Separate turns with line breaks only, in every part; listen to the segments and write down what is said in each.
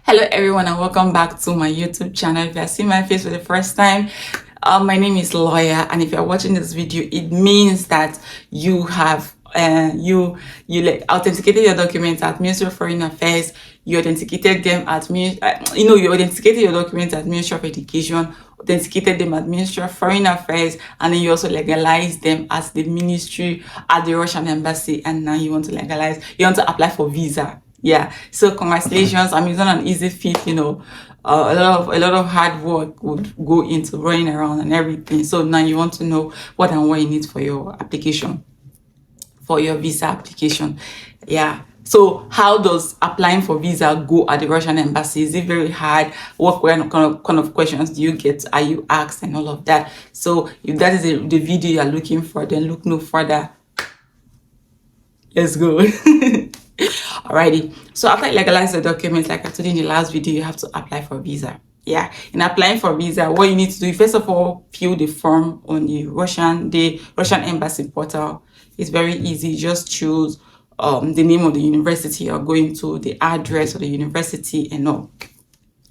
Hello everyone and welcome back to my YouTube channel. If you are seeing my face for the first time, my name is Lawyer, and if you are watching this video, it means that you have you authenticated your documents at Ministry of Foreign Affairs. You authenticated them at you authenticated your documents at Ministry of Education, authenticated them at Ministry of Foreign Affairs, and then you also legalized them as the ministry at the Russian embassy, and now you want to apply for visa. Yeah, so congratulations. I mean, it's not an easy feat, a lot of hard work would go into running around and everything. So now you want to know what and what you need for your application, for your visa application. Yeah. So how does applying for visa go at the Russian embassy? Is it very hard? What kind of questions do you get? Are you asked and all of that? So if that is the video you're looking for, then look no further. Let's go. Alrighty, so after you legalize the documents, like I told you in the last video, you have to apply for visa. Yeah, in applying for visa, what you need to do, first of all, fill the form on the Russian embassy portal. It's very easy. Just choose the name of the university you're going to, the address of the university, and all.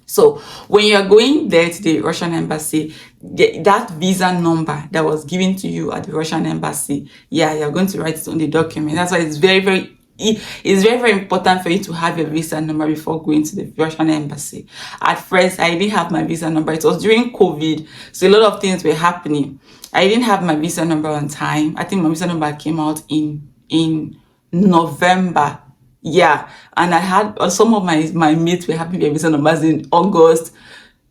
So when you're going there to the Russian embassy, that visa number that was given to you at the Russian embassy, yeah, you're going to write it on the document. That's why it's very important for you to have your visa number before going to the Russian embassy. At first, I didn't have my visa number. It was during COVID, so a lot of things were happening. I didn't have my visa number on time. I think my visa number came out in November. Yeah, and I had some of my mates were having their visa numbers in August,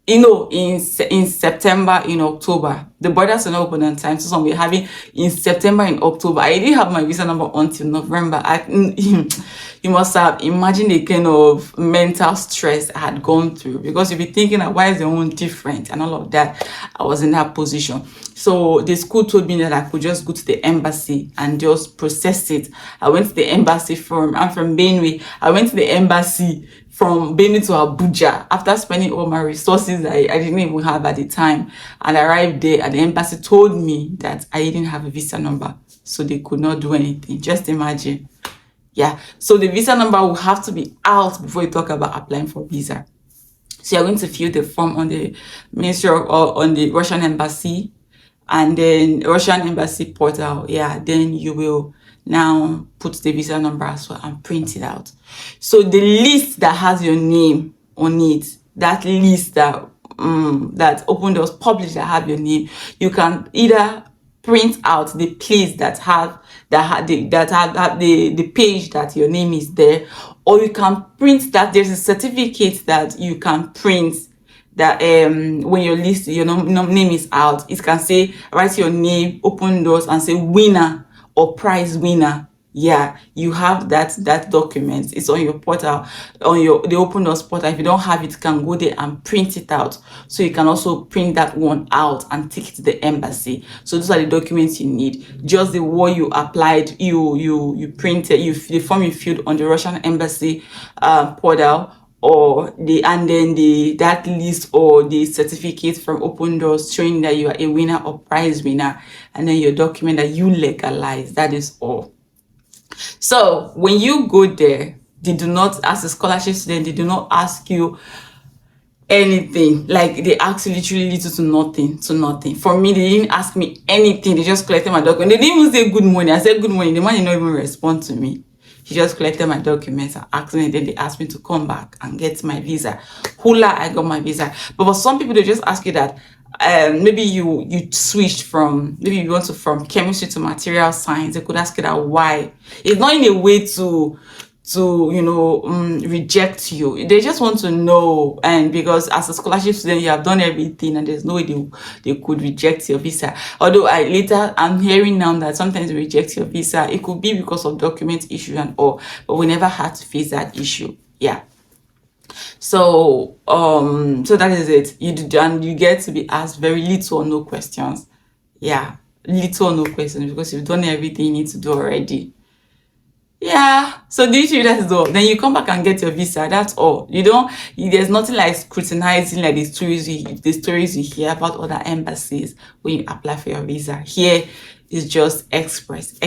in September, in October. The borders are not open on time, so some were having in September, in October. I didn't have my visa number until November. You must have imagined the kind of mental stress I had gone through, because you'll be thinking, why is the one different and all of that. I was in that position. So the school told me that I could just go to the embassy and just process it. I went to the embassy I'm from Benue. I went to the embassy from Benue to Abuja after spending all my resources I didn't even have at the time. And I arrived there, and the embassy told me that I didn't have a visa number, so they could not do anything. Just imagine. Yeah, so the visa number will have to be out before you talk about applying for visa. So you're going to fill the form on the Ministry or on the Russian embassy, and then Russian embassy portal. Yeah, then you will now put the visa number as well and print it out. So the list that has your name on it, that list that Open Doors published that have your name, you can either print out the place that have the page that your name is there, or you can print that there's a certificate that you can print that when your name is out, it can say, write your name, Open Doors, and say winner or prize winner. Yeah, you have that document. It's on your portal, on the Open Doors portal. If you don't have it, you can go there and print it out. So you can also print that one out and take it to the embassy. So those are the documents you need. Just the one you applied, you printed, the form you filled on the Russian embassy portal, or that list or the certificate from Open Doors showing that you are a winner or prize winner, and then your document that you legalize. That is all. So when you go there, they do not, as a scholarship student, they do not ask you anything. Like, they ask you literally little to nothing. For me, they didn't ask me anything. They just collected my document. They didn't even say good morning. I said good morning. The man did not even respond to me. He just collected my documents and asked me, and then they asked me to come back and get my visa. Hula, I got my visa. But for some people, they just ask you that maybe you switched maybe you want to from chemistry to material science. They could ask you that why. It's not in a way to reject you. They just want to know, and because as a scholarship student you have done everything, and there's no way they could reject your visa. Although I'm hearing now that sometimes they reject your visa. It could be because of document issue and all, but we never had to face that issue. Yeah. So that is it. You get to be asked very little or no questions. Yeah, little or no questions, because you've done everything you need to do already. Yeah, so that's all. Then you come back and get your visa. That's all. There's nothing like scrutinizing like the stories you hear about other embassies when you apply for your visa. Here, It's just express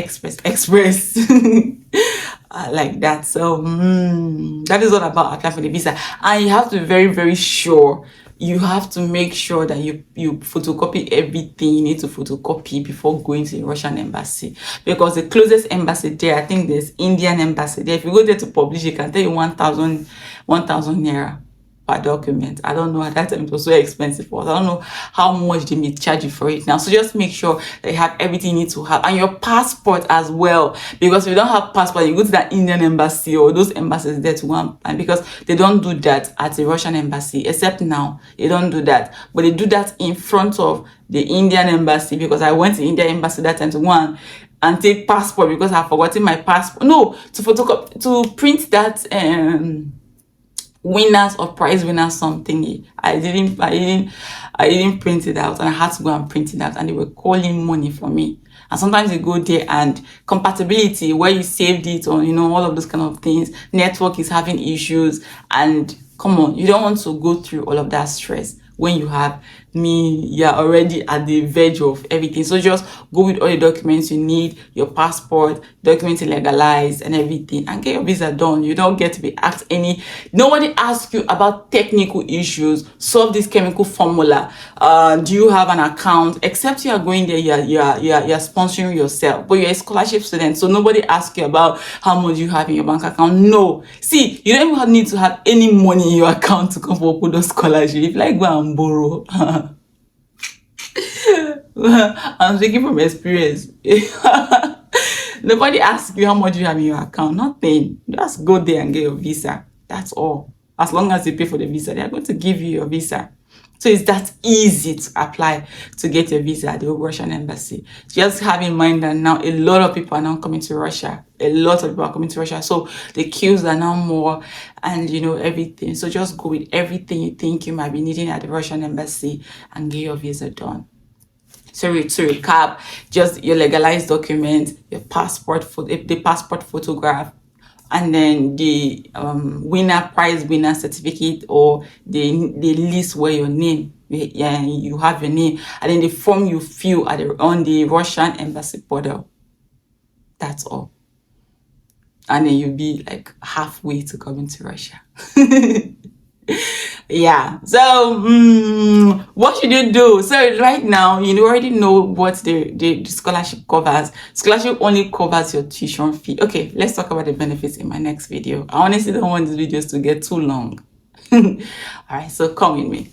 like that. So that is all about applying for the visa. And you have to be very, very sure. You have to make sure that you photocopy everything you need to photocopy before going to the Russian embassy, because the closest embassy there, I think there's Indian embassy there. If you go there to publish, it can tell you 1,000 naira per document. I don't know, at that time it was so expensive for us. I don't know how much they may charge you for it now. So just make sure that you have everything you need to have, and your passport as well, because if you don't have passport, you go to that Indian embassy or those embassies there to one, and because they don't do that at the Russian embassy, except now they don't do that, but they do that in front of the Indian embassy, because I went to Indian embassy that time to one and take passport because I've forgotten my passport. No, to photocopy, to print that winners or prize winners something. I didn't print it out, and I had to go and print it out, and they were calling money for me. And sometimes you go there and compatibility, where you saved it, or all of those kind of things, network is having issues, and come on, you don't want to go through all of that stress when you have you're already at the verge of everything. So just go with all the documents you need, your passport, documents legalized and everything, and get your visa done. You don't get to be asked nobody asks you about technical issues. Solve this chemical formula. Do you have an account? Except you are going there, you're sponsoring yourself, but you're a scholarship student, so nobody asks you about how much you have in your bank account. No, see, you don't even need to have any money in your account to come for Okudo scholarship. If like go and borrow. I'm speaking from experience. Nobody asks you how much you have in your account. Nothing. Just go there and get your visa. That's all. As long as you pay for the visa, they are going to give you your visa. So it's that easy to apply to get your visa at the Russian embassy. Just have in mind that now a lot of people are now coming to Russia. A lot of people are coming to Russia. So the queues are now more, and everything. So just go with everything you think you might be needing at the Russian embassy and get your visa done. So to recap, just your legalized document, your passport, the passport photograph, and then the prize winner certificate, or the list where your name, you have your name, and then the form you fill on the Russian embassy portal. That's all. And then you'll be like halfway to coming to Russia. Yeah, so what should you do? So right now, you already know what the scholarship covers. Scholarship only covers your tuition fee. Okay, let's talk about the benefits in my next video. I honestly don't want these videos to get too long. All right, so come with me.